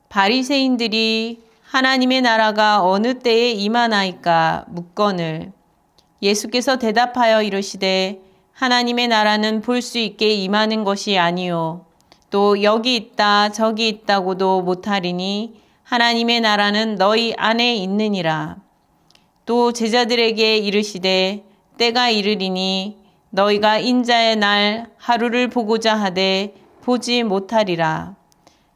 바리새인들이 하나님의 나라가 어느 때에 임하나이까 묻거늘 예수께서 대답하여 이르시되 하나님의 나라는 볼 수 있게 임하는 것이 아니요 또 여기 있다 저기 있다고도 못하리니 하나님의 나라는 너희 안에 있느니라. 또 제자들에게 이르시되 때가 이르리니 너희가 인자의 날 하루를 보고자 하되 보지 못하리라.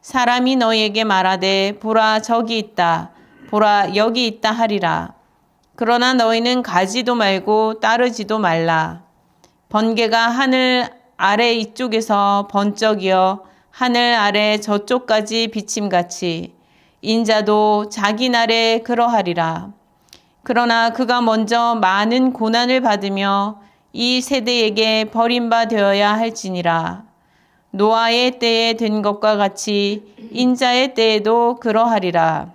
사람이 너희에게 말하되 보라 저기 있다 보라 여기 있다 하리라. 그러나 너희는 가지도 말고 따르지도 말라. 번개가 하늘 아래 이쪽에서 번쩍이어 하늘 아래 저쪽까지 비침같이 인자도 자기 날에 그러하리라. 그러나 그가 먼저 많은 고난을 받으며 이 세대에게 버림바 되어야 할지니라. 노아의 때에 된 것과 같이 인자의 때에도 그러하리라.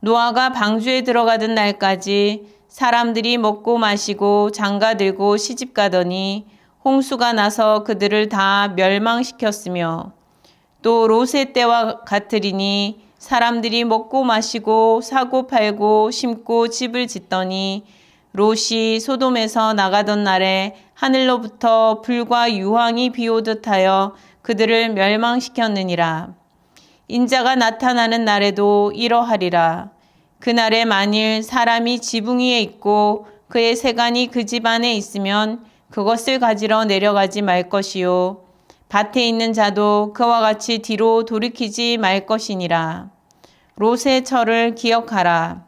노아가 방주에 들어가던 날까지 사람들이 먹고 마시고 장가들고 시집가더니 홍수가 나서 그들을 다 멸망시켰으며 또 롯의 때와 같으리니 사람들이 먹고 마시고 사고 팔고 심고 집을 짓더니 롯이 소돔에서 나가던 날에 하늘로부터 불과 유황이 비오듯 하여 그들을 멸망시켰느니라. 인자가 나타나는 날에도 이러하리라. 그날에 만일 사람이 지붕 위에 있고 그의 세간이 그 집 안에 있으면 그것을 가지러 내려가지 말 것이요 밭에 있는 자도 그와 같이 뒤로 돌이키지 말 것이니라. 롯의 철을 기억하라.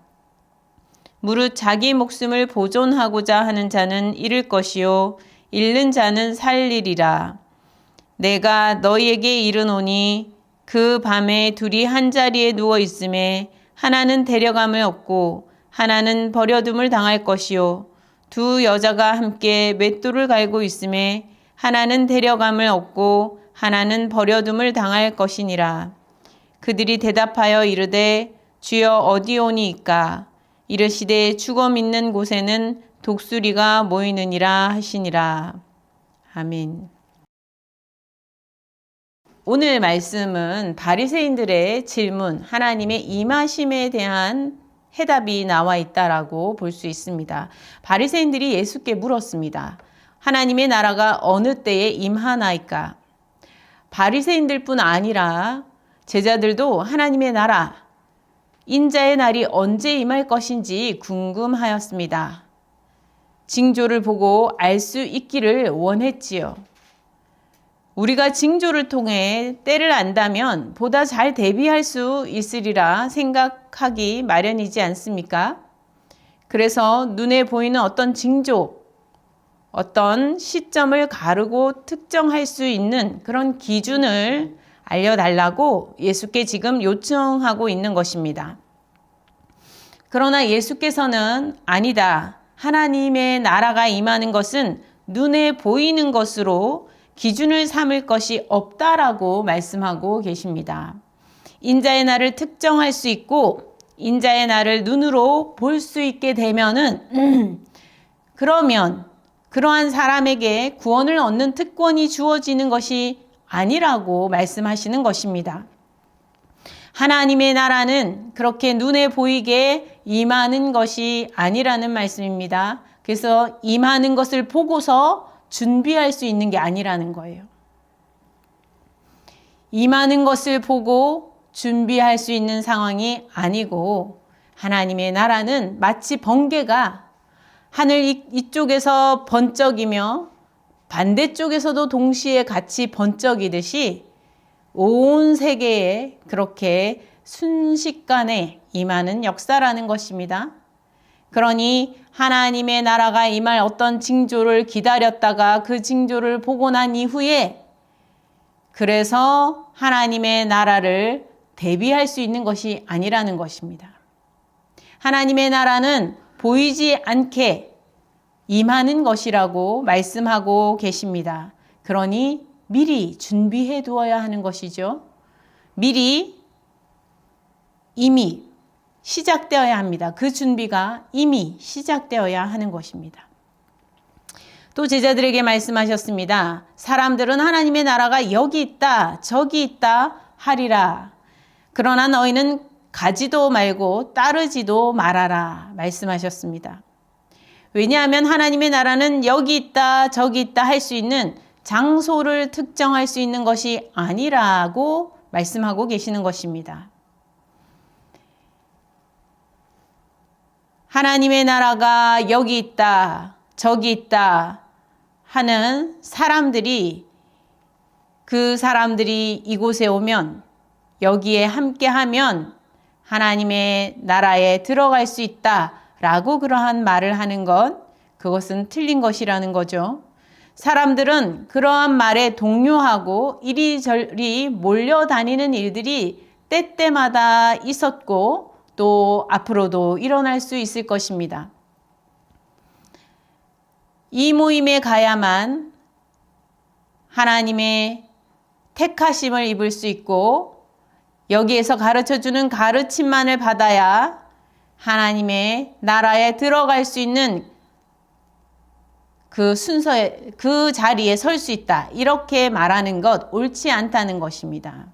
무릇 자기 목숨을 보존하고자 하는 자는 잃을 것이요 잃는 자는 살리리라. 내가 너희에게 이르노니 그 밤에 둘이 한 자리에 누워 있음에 하나는 데려감을 얻고 하나는 버려둠을 당할 것이요 두 여자가 함께 맷돌을 갈고 있음에 하나는 데려감을 얻고 하나는 버려둠을 당할 것이니라. 그들이 대답하여 이르되 주여 어디오니이까? 이르시되 죽어 믿는 곳에는 독수리가 모이느니라 하시니라. 아멘. 오늘 말씀은 바리새인들의 질문, 하나님의 임하심에 대한 해답이 나와 있다라고 볼 수 있습니다. 바리새인들이 예수께 물었습니다. 하나님의 나라가 어느 때에 임하나이까? 바리새인들뿐 아니라 제자들도 하나님의 나라, 인자의 날이 언제 임할 것인지 궁금하였습니다. 징조를 보고 알 수 있기를 원했지요. 우리가 징조를 통해 때를 안다면 보다 잘 대비할 수 있으리라 생각하기 마련이지 않습니까? 그래서 눈에 보이는 어떤 징조, 어떤 시점을 가르고 특정할 수 있는 그런 기준을 알려달라고 예수께 지금 요청하고 있는 것입니다. 그러나 예수께서는 아니다. 하나님의 나라가 임하는 것은 눈에 보이는 것으로 기준을 삼을 것이 없다라고 말씀하고 계십니다. 인자의 날을 특정할 수 있고 인자의 날을 눈으로 볼 수 있게 되면은 그러면 그러한 사람에게 구원을 얻는 특권이 주어지는 것이 아니라고 말씀하시는 것입니다. 하나님의 나라는 그렇게 눈에 보이게 임하는 것이 아니라는 말씀입니다. 그래서 임하는 것을 보고서 준비할 수 있는 게 아니라는 거예요. 임하는 것을 보고 준비할 수 있는 상황이 아니고 하나님의 나라는 마치 번개가 하늘 이쪽에서 번쩍이며 반대쪽에서도 동시에 같이 번쩍이듯이 온 세계에 그렇게 순식간에 임하는 역사라는 것입니다. 그러니 하나님의 나라가 임할 어떤 징조를 기다렸다가 그 징조를 보고 난 이후에 그래서 하나님의 나라를 대비할 수 있는 것이 아니라는 것입니다. 하나님의 나라는 보이지 않게 임하는 것이라고 말씀하고 계십니다. 그러니 미리 준비해 두어야 하는 것이죠. 미리 이미 시작되어야 합니다. 그 준비가 이미 시작되어야 하는 것입니다. 또 제자들에게 말씀하셨습니다. 사람들은 하나님의 나라가 여기 있다, 저기 있다 하리라. 그러나 너희는 가지도 말고 따르지도 말아라 말씀하셨습니다. 왜냐하면 하나님의 나라는 여기 있다 저기 있다 할 수 있는 장소를 특정할 수 있는 것이 아니라고 말씀하고 계시는 것입니다. 하나님의 나라가 여기 있다 저기 있다 하는 사람들이, 그 사람들이 이곳에 오면, 여기에 함께하면 하나님의 나라에 들어갈 수 있다라고 그러한 말을 하는 것, 그것은 틀린 것이라는 거죠. 사람들은 그러한 말에 동요하고 이리저리 몰려다니는 일들이 때때마다 있었고 또 앞으로도 일어날 수 있을 것입니다. 이 모임에 가야만 하나님의 택하심을 입을 수 있고 여기에서 가르쳐주는 가르침만을 받아야 하나님의 나라에 들어갈 수 있는 그 순서에, 그 자리에 설 수 있다. 이렇게 말하는 것 옳지 않다는 것입니다.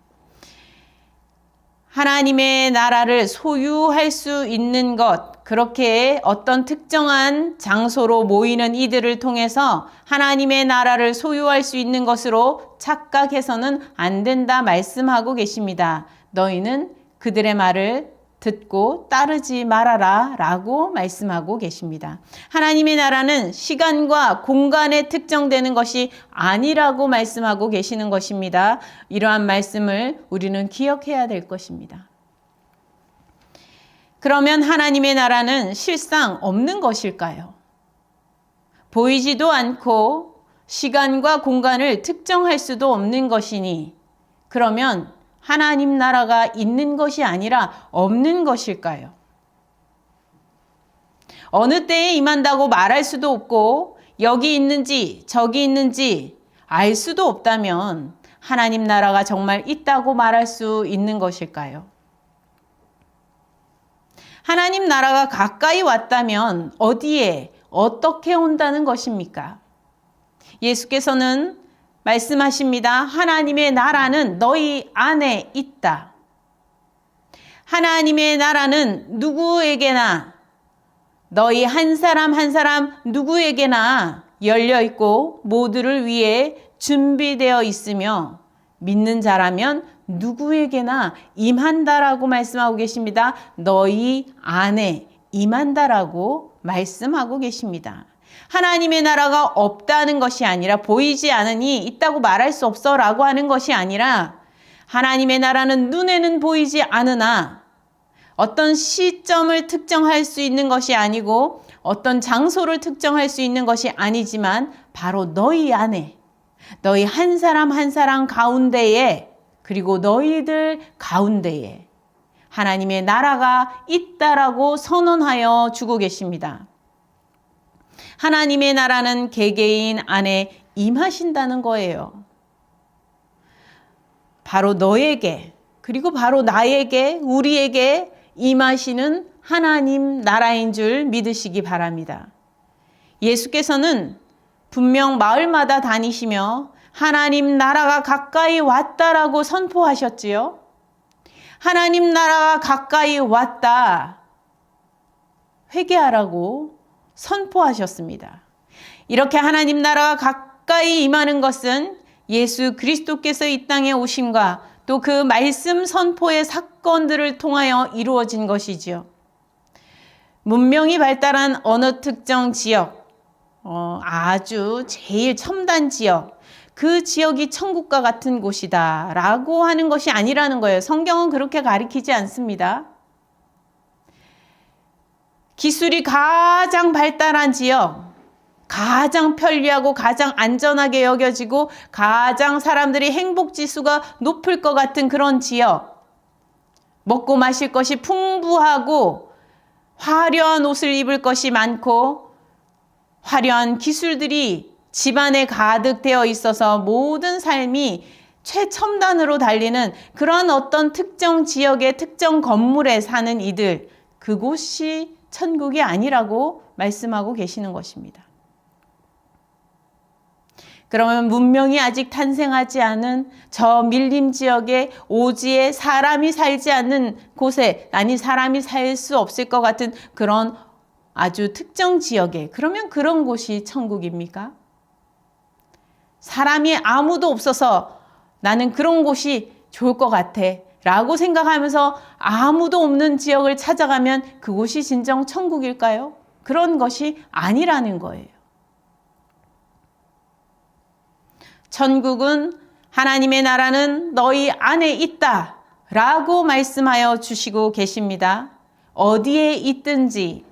하나님의 나라를 소유할 수 있는 것, 그렇게 어떤 특정한 장소로 모이는 이들을 통해서 하나님의 나라를 소유할 수 있는 것으로 착각해서는 안 된다 말씀하고 계십니다. 너희는 그들의 말을 듣고 따르지 말아라 라고 말씀하고 계십니다. 하나님의 나라는 시간과 공간에 특정되는 것이 아니라고 말씀하고 계시는 것입니다. 이러한 말씀을 우리는 기억해야 될 것입니다. 그러면 하나님의 나라는 실상 없는 것일까요? 보이지도 않고 시간과 공간을 특정할 수도 없는 것이니, 그러면 하나님 나라가 있는 것이 아니라 없는 것일까요? 어느 때에 임한다고 말할 수도 없고 여기 있는지 저기 있는지 알 수도 없다면 하나님 나라가 정말 있다고 말할 수 있는 것일까요? 하나님 나라가 가까이 왔다면 어디에 어떻게 온다는 것입니까? 예수께서는 말씀하십니다. 하나님의 나라는 너희 안에 있다. 하나님의 나라는 누구에게나, 너희 한 사람 한 사람 누구에게나 열려 있고 모두를 위해 준비되어 있으며 믿는 자라면 누구에게나 임한다라고 말씀하고 계십니다. 너희 안에 임한다라고 말씀하고 계십니다. 하나님의 나라가 없다는 것이 아니라, 보이지 않으니 있다고 말할 수 없어 라고 하는 것이 아니라, 하나님의 나라는 눈에는 보이지 않으나 어떤 시점을 특정할 수 있는 것이 아니고 어떤 장소를 특정할 수 있는 것이 아니지만 바로 너희 안에, 너희 한 사람 한 사람 가운데에, 그리고 너희들 가운데에 하나님의 나라가 있다라고 선언하여 주고 계십니다. 하나님의 나라는 개개인 안에 임하신다는 거예요. 바로 너에게, 그리고 바로 나에게, 우리에게 임하시는 하나님 나라인 줄 믿으시기 바랍니다. 예수께서는 분명 마을마다 다니시며 하나님 나라가 가까이 왔다라고 선포하셨지요. 하나님 나라가 가까이 왔다, 회개하라고 선포하셨습니다. 이렇게 하나님 나라가 가까이 임하는 것은 예수 그리스도께서 이 땅에 오심과 또 그 말씀 선포의 사건들을 통하여 이루어진 것이지요. 문명이 발달한 어느 특정 지역, 아주 제일 첨단 지역, 그 지역이 천국과 같은 곳이다 라고 하는 것이 아니라는 거예요. 성경은 그렇게 가리키지 않습니다. 기술이 가장 발달한 지역, 가장 편리하고 가장 안전하게 여겨지고 가장 사람들이 행복지수가 높을 것 같은 그런 지역, 먹고 마실 것이 풍부하고 화려한 옷을 입을 것이 많고 화려한 기술들이 집안에 가득 되어 있어서 모든 삶이 최첨단으로 달리는 그런 어떤 특정 지역의 특정 건물에 사는 이들, 그곳이 천국이 아니라고 말씀하고 계시는 것입니다. 그러면 문명이 아직 탄생하지 않은 저 밀림 지역의 오지에 사람이 살지 않는 곳에, 아니 사람이 살 수 없을 것 같은 그런 아주 특정 지역에, 그러면 그런 곳이 천국입니까? 사람이 아무도 없어서 나는 그런 곳이 좋을 것 같아 라고 생각하면서 아무도 없는 지역을 찾아가면 그곳이 진정 천국일까요? 그런 것이 아니라는 거예요. 천국은, 하나님의 나라는 너희 안에 있다 라고 말씀하여 주시고 계십니다. 어디에 있든지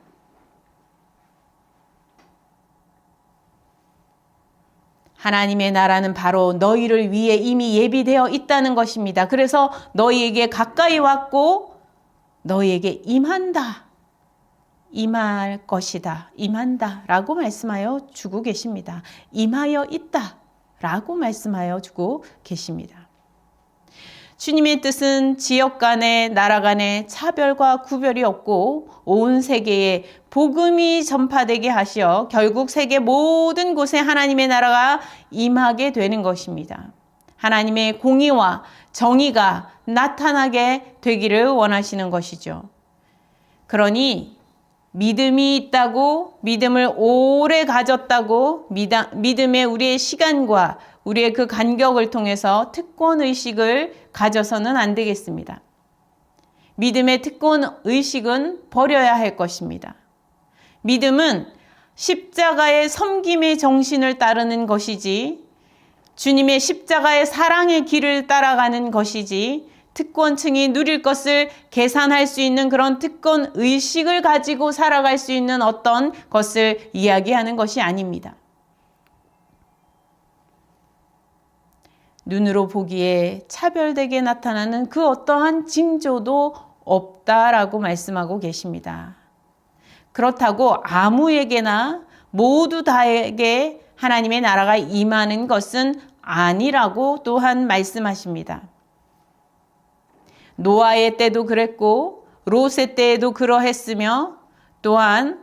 하나님의 나라는 바로 너희를 위해 이미 예비되어 있다는 것입니다. 그래서 너희에게 가까이 왔고 너희에게 임한다. 임할 것이다. 임한다 라고 말씀하여 주고 계십니다. 임하여 있다 라고 말씀하여 주고 계십니다. 주님의 뜻은 지역 간에, 나라 간에 차별과 구별이 없고 온 세계에 복음이 전파되게 하시어 결국 세계 모든 곳에 하나님의 나라가 임하게 되는 것입니다. 하나님의 공의와 정의가 나타나게 되기를 원하시는 것이죠. 그러니 믿음이 있다고, 믿음을 오래 가졌다고, 믿음의 우리의 시간과 우리의 그 간격을 통해서 특권의식을 가져서는 안 되겠습니다. 믿음의 특권의식은 버려야 할 것입니다. 믿음은 십자가의 섬김의 정신을 따르는 것이지, 주님의 십자가의 사랑의 길을 따라가는 것이지, 특권층이 누릴 것을 계산할 수 있는 그런 특권의식을 가지고 살아갈 수 있는 어떤 것을 이야기하는 것이 아닙니다. 눈으로 보기에 차별되게 나타나는 그 어떠한 징조도 없다라고 말씀하고 계십니다. 그렇다고 아무에게나 모두 다에게 하나님의 나라가 임하는 것은 아니라고 또한 말씀하십니다. 노아의 때도 그랬고 롯의 때에도 그러했으며 또한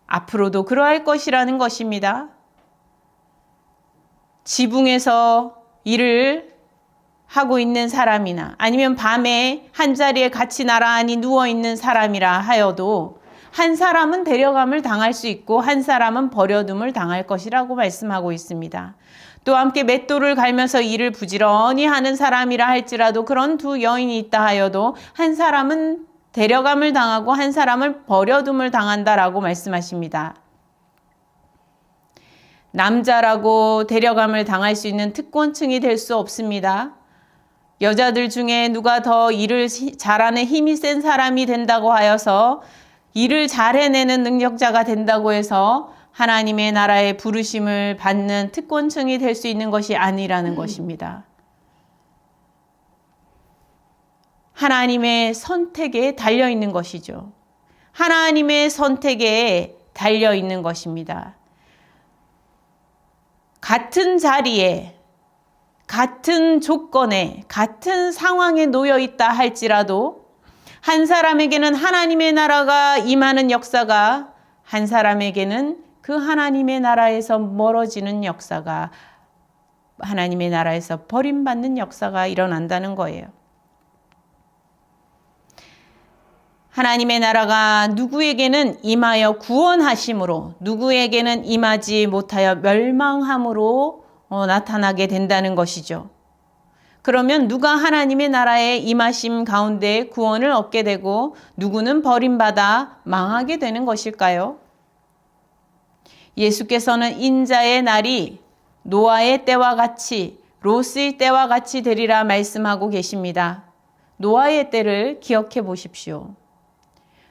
앞으로도 그러할 것이라는 것입니다. 지붕에서 일을 하고 있는 사람이나 아니면 밤에 한자리에 같이 나란히 누워있는 사람이라 하여도 한 사람은 데려감을 당할 수 있고 한 사람은 버려둠을 당할 것이라고 말씀하고 있습니다. 또 함께 맷돌을 갈면서 일을 부지런히 하는 사람이라 할지라도 그런 두 여인이 있다 하여도 한 사람은 데려감을 당하고 한 사람은 버려둠을 당한다라고 말씀하십니다. 남자라고 데려감을 당할 수 있는 특권층이 될 수 없습니다. 여자들 중에 누가 더 일을 잘하는 힘이 센 사람이 된다고 하여서 일을 잘 해내는 능력자가 된다고 해서 하나님의 나라의 부르심을 받는 특권층이 될 수 있는 것이 아니라는 것입니다. 하나님의 선택에 달려있는 것이죠. 하나님의 선택에 달려있는 것입니다. 같은 자리에, 같은 조건에, 같은 상황에 놓여 있다 할지라도 한 사람에게는 하나님의 나라가 임하는 역사가, 한 사람에게는 그 하나님의 나라에서 멀어지는 역사가, 하나님의 나라에서 버림받는 역사가 일어난다는 거예요. 하나님의 나라가 누구에게는 임하여 구원하심으로, 누구에게는 임하지 못하여 멸망함으로 나타나게 된다는 것이죠. 그러면 누가 하나님의 나라의 임하심 가운데 구원을 얻게 되고 누구는 버림받아 망하게 되는 것일까요? 예수께서는 인자의 날이 노아의 때와 같이, 롯의 때와 같이 되리라 말씀하고 계십니다. 노아의 때를 기억해 보십시오.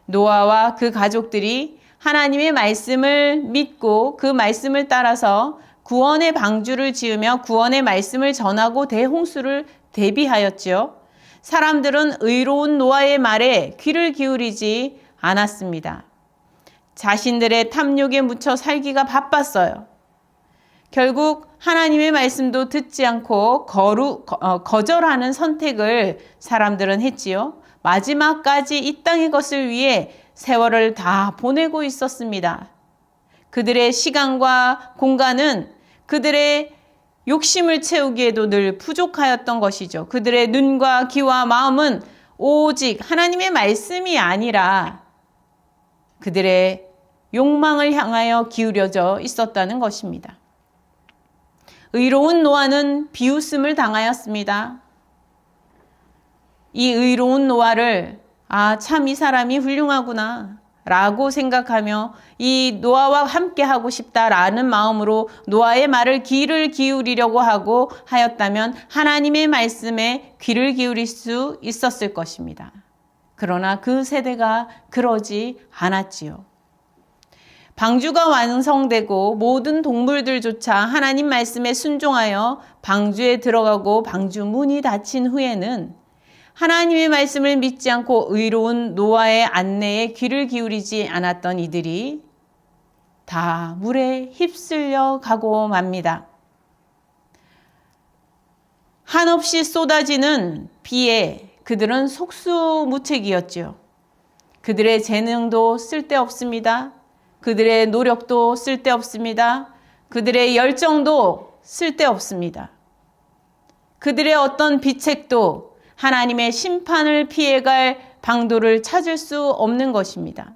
노아와 그 가족들이 하나님의 말씀을 믿고 그 말씀을 따라서 구원의 방주를 지으며 구원의 말씀을 전하고 대홍수를 대비하였지요. 사람들은 의로운 노아의 말에 귀를 기울이지 않았습니다. 자신들의 탐욕에 묻혀 살기가 바빴어요. 결국 하나님의 말씀도 듣지 않고 거절하는 선택을 사람들은 했지요. 마지막까지 이 땅의 것을 위해 세월을 다 보내고 있었습니다. 그들의 시간과 공간은 그들의 욕심을 채우기에도 늘 부족하였던 것이죠. 그들의 눈과 귀와 마음은 오직 하나님의 말씀이 아니라 그들의 욕망을 향하여 기울여져 있었다는 것입니다. 의로운 노아는 비웃음을 당하였습니다. 이 의로운 노아를 참 이 사람이 훌륭하구나 라고 생각하며 이 노아와 함께 하고 싶다라는 마음으로 노아의 말을 귀를 기울이려고 하고 하였다면 하나님의 말씀에 귀를 기울일 수 있었을 것입니다. 그러나 그 세대가 그러지 않았지요. 방주가 완성되고 모든 동물들조차 하나님 말씀에 순종하여 방주에 들어가고 방주 문이 닫힌 후에는 하나님의 말씀을 믿지 않고 의로운 노아의 안내에 귀를 기울이지 않았던 이들이 다 물에 휩쓸려 가고 맙니다. 한없이 쏟아지는 비에 그들은 속수무책이었지요. 그들의 재능도 쓸데없습니다. 그들의 노력도 쓸데없습니다. 그들의 열정도 쓸데없습니다. 그들의 어떤 비책도 하나님의 심판을 피해갈 방도를 찾을 수 없는 것입니다.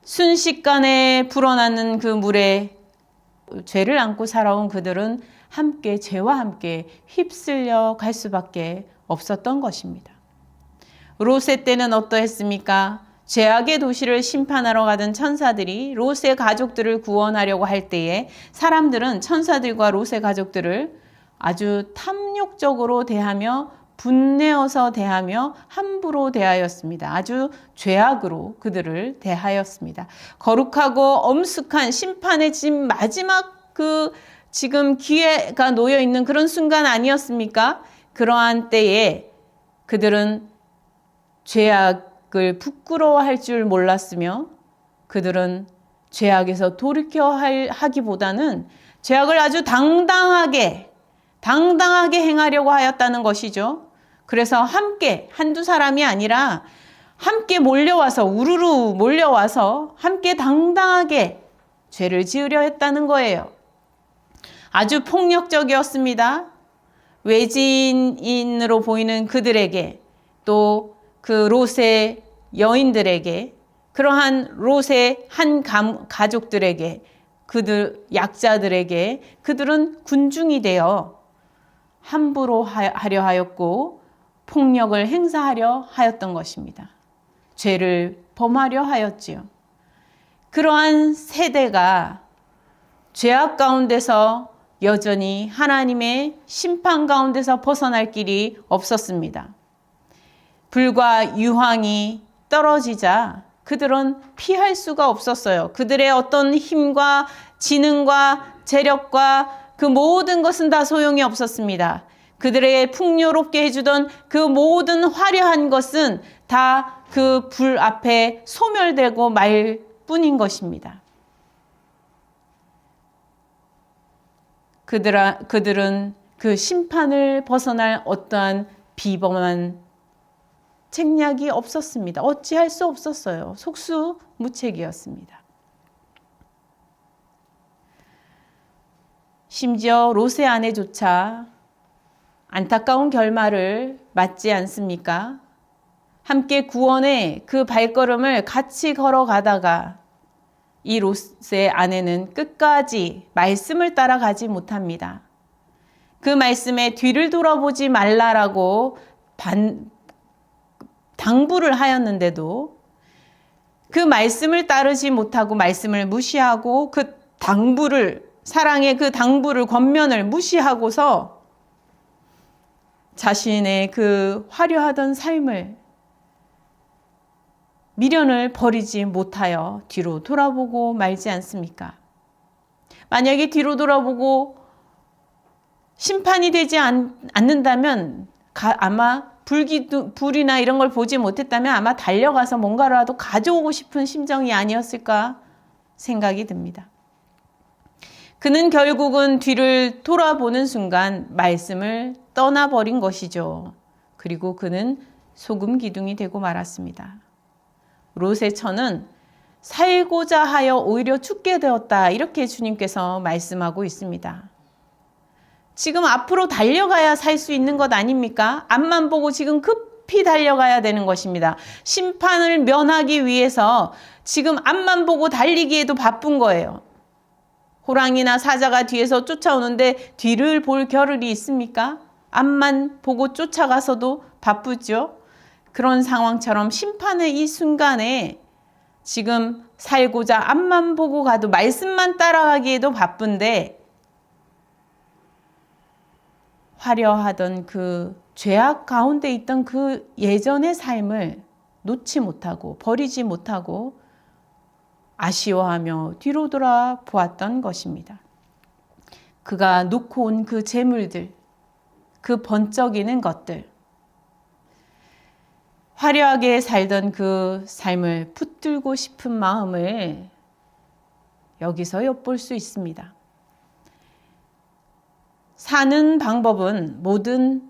순식간에 불어나는 그 물에 죄를 안고 살아온 그들은 함께 죄와 함께 휩쓸려 갈 수밖에 없었던 것입니다. 롯의 때는 어떠했습니까? 죄악의 도시를 심판하러 가던 천사들이 롯의 가족들을 구원하려고 할 때에 사람들은 천사들과 롯의 가족들을 아주 탐욕적으로 대하며 분내어서 대하며 함부로 대하였습니다. 아주 죄악으로 그들을 대하였습니다. 거룩하고 엄숙한 심판의 마지막 지금 기회가 놓여 있는 그런 순간 아니었습니까? 그러한 때에 그들은 죄악을 부끄러워할 줄 몰랐으며 그들은 죄악에서 돌이켜 하기보다는 죄악을 아주 당당하게 행하려고 하였다는 것이죠. 그래서 함께 한두 사람이 아니라 함께 몰려와서 우르르 몰려와서 함께 당당하게 죄를 지으려 했다는 거예요. 아주 폭력적이었습니다. 외지인으로 보이는 그들에게 또 그 롯의 여인들에게 그러한 롯의 한 가족들에게 그들 약자들에게 그들은 군중이 되어 함부로 하려 하였고 폭력을 행사하려 하였던 것입니다. 죄를 범하려 하였지요. 그러한 세대가 죄악 가운데서 여전히 하나님의 심판 가운데서 벗어날 길이 없었습니다. 불과 유황이 떨어지자 그들은 피할 수가 없었어요. 그들의 어떤 힘과 지능과 재력과 그 모든 것은 다 소용이 없었습니다. 그들에게 풍요롭게 해주던 그 모든 화려한 것은 다 그 불 앞에 소멸되고 말 뿐인 것입니다. 그들은 그 심판을 벗어날 어떠한 비범한 책략이 없었습니다. 어찌할 수 없었어요. 속수무책이었습니다. 심지어 롯의 아내조차 안타까운 결말을 맞지 않습니까? 함께 구원의 그 발걸음을 같이 걸어가다가 이 롯의 아내는 끝까지 말씀을 따라가지 못합니다. 그 말씀에 뒤를 돌아보지 말라라고 당부를 하였는데도 그 말씀을 따르지 못하고 말씀을 무시하고 그 사랑의 그 당부를 권면을 무시하고서 자신의 그 화려하던 삶을 미련을 버리지 못하여 뒤로 돌아보고 말지 않습니까? 만약에 뒤로 돌아보고 심판이 되지 않는다면 아마 불이나 이런 걸 보지 못했다면 아마 달려가서 뭔가라도 가져오고 싶은 심정이 아니었을까 생각이 듭니다. 그는 결국은 뒤를 돌아보는 순간 말씀을 떠나버린 것이죠. 그리고 그는 소금 기둥이 되고 말았습니다. 롯의 처는 살고자 하여 오히려 죽게 되었다. 이렇게 주님께서 말씀하고 있습니다. 지금 앞으로 달려가야 살 수 있는 것 아닙니까? 앞만 보고 지금 급히 달려가야 되는 것입니다. 심판을 면하기 위해서 지금 앞만 보고 달리기에도 바쁜 거예요. 호랑이나 사자가 뒤에서 쫓아오는데 뒤를 볼 겨를이 있습니까? 앞만 보고 쫓아가서도 바쁘죠. 그런 상황처럼 심판의 이 순간에 지금 살고자 앞만 보고 가도 말씀만 따라가기에도 바쁜데 화려하던 그 죄악 가운데 있던 그 예전의 삶을 놓지 못하고 버리지 못하고 아쉬워하며 뒤로 돌아 보았던 것입니다. 그가 놓고 온 그 재물들, 그 번쩍이는 것들, 화려하게 살던 그 삶을 붙들고 싶은 마음을 여기서 엿볼 수 있습니다. 사는 방법은 모든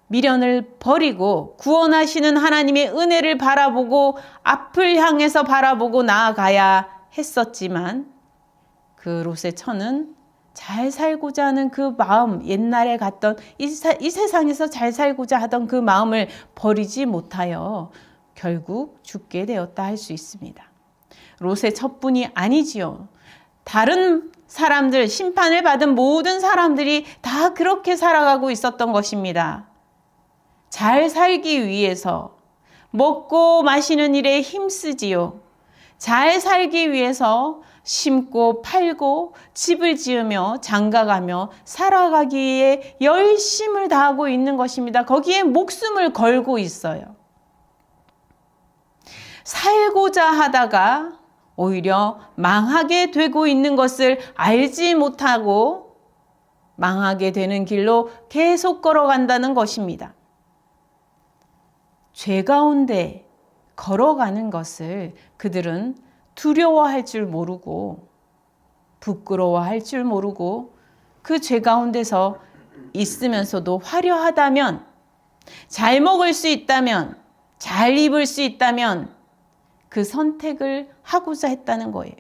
미련을 버리고 구원하시는 하나님의 은혜를 바라보고 앞을 향해서 바라보고 나아가야 했었지만 그 롯의 처는 잘 살고자 하는 그 마음, 옛날에 갔던 이 세상에서 잘 살고자 하던 그 마음을 버리지 못하여 결국 죽게 되었다 할 수 있습니다. 롯의 첩뿐이 아니지요. 다른 사람들, 심판을 받은 모든 사람들이 다 그렇게 살아가고 있었던 것입니다. 잘 살기 위해서 먹고 마시는 일에 힘쓰지요. 잘 살기 위해서 심고 팔고 집을 지으며 장가가며 살아가기에 열심을 다하고 있는 것입니다. 거기에 목숨을 걸고 있어요. 살고자 하다가 오히려 망하게 되고 있는 것을 알지 못하고 망하게 되는 길로 계속 걸어간다는 것입니다. 죄 가운데 걸어가는 것을 그들은 두려워할 줄 모르고 부끄러워할 줄 모르고 그 죄 가운데서 있으면서도 화려하다면, 잘 먹을 수 있다면, 잘 입을 수 있다면 그 선택을 하고자 했다는 거예요.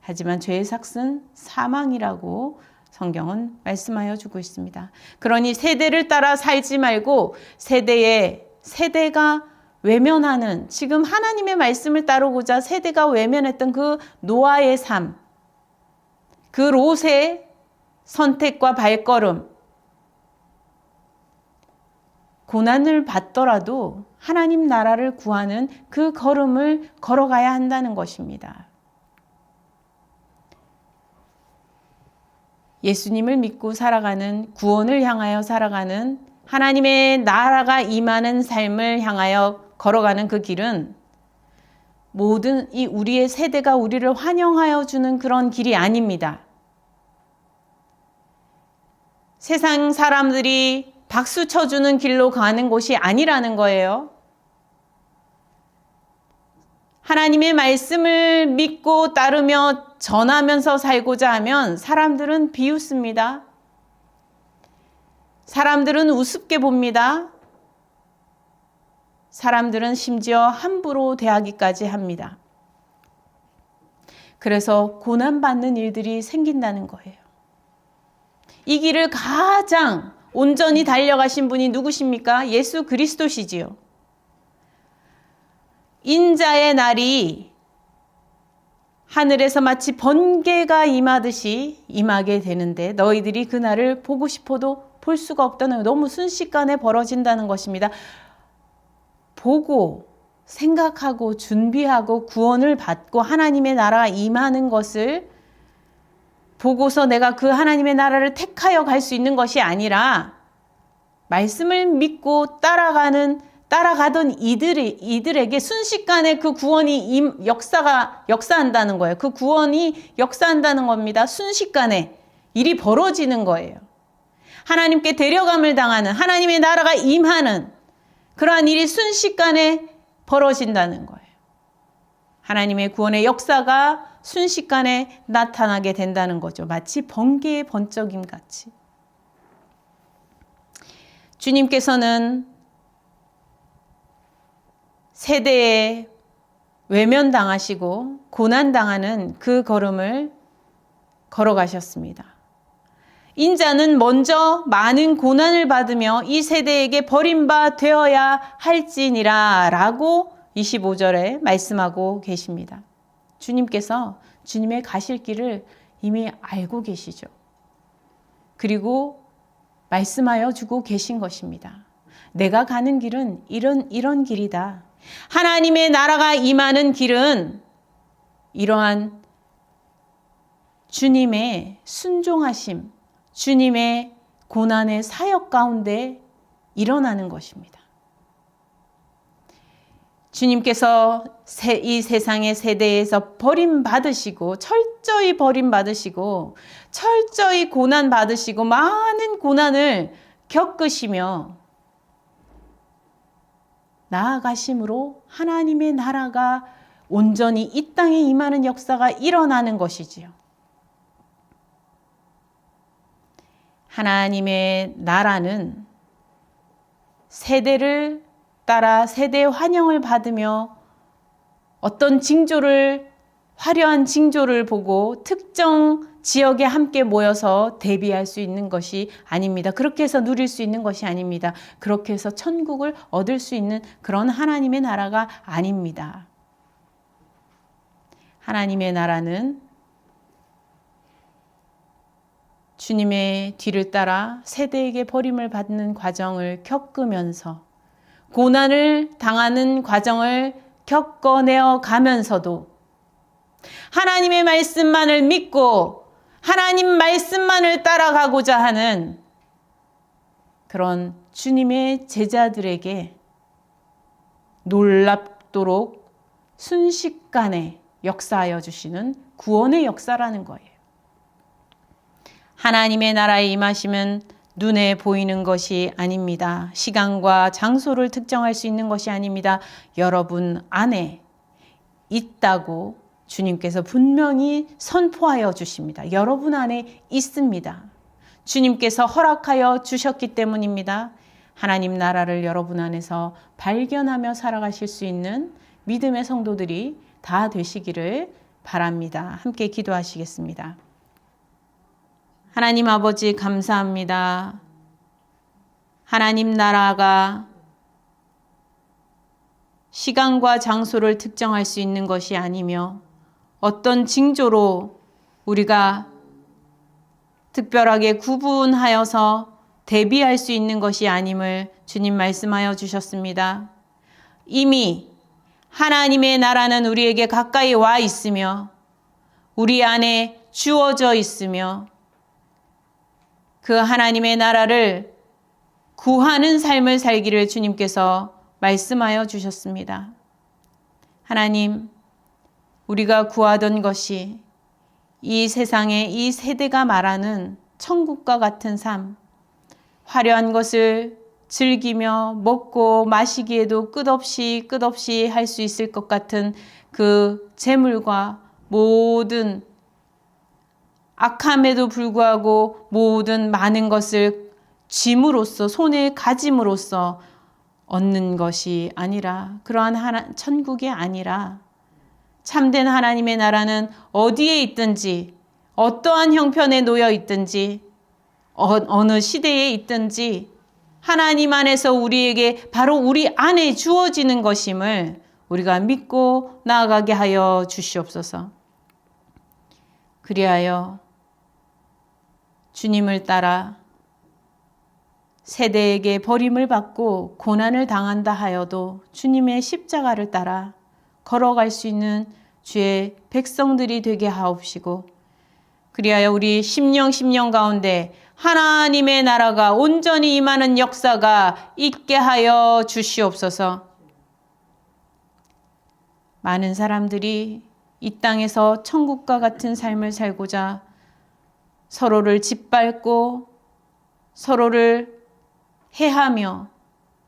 하지만 죄의 삭은 사망이라고 성경은 말씀하여 주고 있습니다. 그러니 세대를 따라 살지 말고 세대가 외면하는, 지금 하나님의 말씀을 따르고자 세대가 외면했던 그 노아의 삶, 그 롯의 선택과 발걸음, 고난을 받더라도 하나님 나라를 구하는 그 걸음을 걸어가야 한다는 것입니다. 예수님을 믿고 살아가는, 구원을 향하여 살아가는, 하나님의 나라가 임하는 삶을 향하여 걸어가는 그 길은 모든 이 우리의 세대가 우리를 환영하여 주는 그런 길이 아닙니다. 세상 사람들이 박수 쳐주는 길로 가는 곳이 아니라는 거예요. 하나님의 말씀을 믿고 따르며 전하면서 살고자 하면 사람들은 비웃습니다. 사람들은 우습게 봅니다. 사람들은 심지어 함부로 대하기까지 합니다. 그래서 고난받는 일들이 생긴다는 거예요. 이 길을 가장 온전히 달려가신 분이 누구십니까? 예수 그리스도시지요. 인자의 날이 하늘에서 마치 번개가 임하듯이 임하게 되는데 너희들이 그 날을 보고 싶어도 볼 수가 없다는 거예요. 너무 순식간에 벌어진다는 것입니다. 보고 생각하고 준비하고 구원을 받고 하나님의 나라가 임하는 것을 보고서 내가 그 하나님의 나라를 택하여 갈 수 있는 것이 아니라 말씀을 믿고 따라가던 이들에게 순식간에 그 구원이 역사한다는 거예요. 그 구원이 역사한다는 겁니다. 순식간에 일이 벌어지는 거예요. 하나님께 데려감을 당하는, 하나님의 나라가 임하는 그러한 일이 순식간에 벌어진다는 거예요. 하나님의 구원의 역사가 순식간에 나타나게 된다는 거죠. 마치 번개의 번쩍임 같이. 주님께서는 세대의 외면당하시고 고난당하는 그 걸음을 걸어가셨습니다. 인자는 먼저 많은 고난을 받으며 이 세대에게 버림바 되어야 할지니라 라고 25절에 말씀하고 계십니다. 주님께서 주님의 가실 길을 이미 알고 계시죠. 그리고 말씀하여 주고 계신 것입니다. 내가 가는 길은 이런 길이다. 하나님의 나라가 임하는 길은 이러한 주님의 순종하심, 주님의 고난의 사역 가운데 일어나는 것입니다. 주님께서 이 세상의 세대에서 버림받으시고 철저히 버림받으시고 철저히 고난받으시고 많은 고난을 겪으시며 나아가심으로 하나님의 나라가 온전히 이 땅에 임하는 역사가 일어나는 것이지요. 하나님의 나라는 세대를 따라 세대의 환영을 받으며 어떤 화려한 징조를 보고 특정 지역에 함께 모여서 대비할 수 있는 것이 아닙니다. 그렇게 해서 누릴 수 있는 것이 아닙니다. 그렇게 해서 천국을 얻을 수 있는 그런 하나님의 나라가 아닙니다. 하나님의 나라는 주님의 뒤를 따라 세대에게 버림을 받는 과정을 겪으면서 고난을 당하는 과정을 겪어내어 가면서도 하나님의 말씀만을 믿고 하나님 말씀만을 따라가고자 하는 그런 주님의 제자들에게 놀랍도록 순식간에 역사하여 주시는 구원의 역사라는 거예요. 하나님의 나라에 임하시면 눈에 보이는 것이 아닙니다. 시간과 장소를 특정할 수 있는 것이 아닙니다. 여러분 안에 있다고 주님께서 분명히 선포하여 주십니다. 여러분 안에 있습니다. 주님께서 허락하여 주셨기 때문입니다. 하나님 나라를 여러분 안에서 발견하며 살아가실 수 있는 믿음의 성도들이 다 되시기를 바랍니다. 함께 기도하시겠습니다. 하나님 아버지 감사합니다. 하나님 나라가 시간과 장소를 특정할 수 있는 것이 아니며 어떤 징조로 우리가 특별하게 구분하여서 대비할 수 있는 것이 아님을 주님 말씀하여 주셨습니다. 이미 하나님의 나라는 우리에게 가까이 와 있으며 우리 안에 주어져 있으며 그 하나님의 나라를 구하는 삶을 살기를 주님께서 말씀하여 주셨습니다. 하나님, 우리가 구하던 것이 이 세상에 이 세대가 말하는 천국과 같은 삶, 화려한 것을 즐기며 먹고 마시기에도 끝없이 할 수 있을 것 같은 그 재물과 모든 악함에도 불구하고 모든 많은 것을 쥐므로써 손에 가짐으로써 얻는 것이 아니라 그러한 천국이 아니라 참된 하나님의 나라는 어디에 있든지 어떠한 형편에 놓여 있든지 어느 시대에 있든지 하나님 안에서 우리에게 바로 우리 안에 주어지는 것임을 우리가 믿고 나아가게 하여 주시옵소서. 그리하여 주님을 따라 세대에게 버림을 받고 고난을 당한다 하여도 주님의 십자가를 따라 걸어갈 수 있는 주의 백성들이 되게 하옵시고 그리하여 우리 심령 가운데 하나님의 나라가 온전히 임하는 역사가 있게 하여 주시옵소서. 많은 사람들이 이 땅에서 천국과 같은 삶을 살고자 서로를 짓밟고 서로를 해하며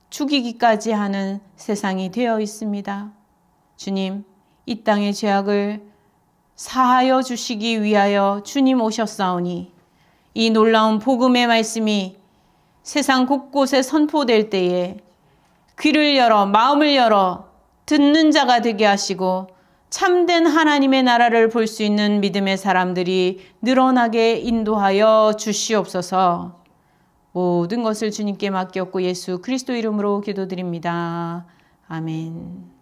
죽이기까지 하는 세상이 되어 있습니다. 주님, 이 땅의 죄악을 사하여 주시기 위하여 주님 오셨사오니 이 놀라운 복음의 말씀이 세상 곳곳에 선포될 때에 귀를 열어 마음을 열어 듣는 자가 되게 하시고 참된 하나님의 나라를 볼 수 있는 믿음의 사람들이 늘어나게 인도하여 주시옵소서. 모든 것을 주님께 맡겼고 예수 그리스도 이름으로 기도드립니다. 아멘.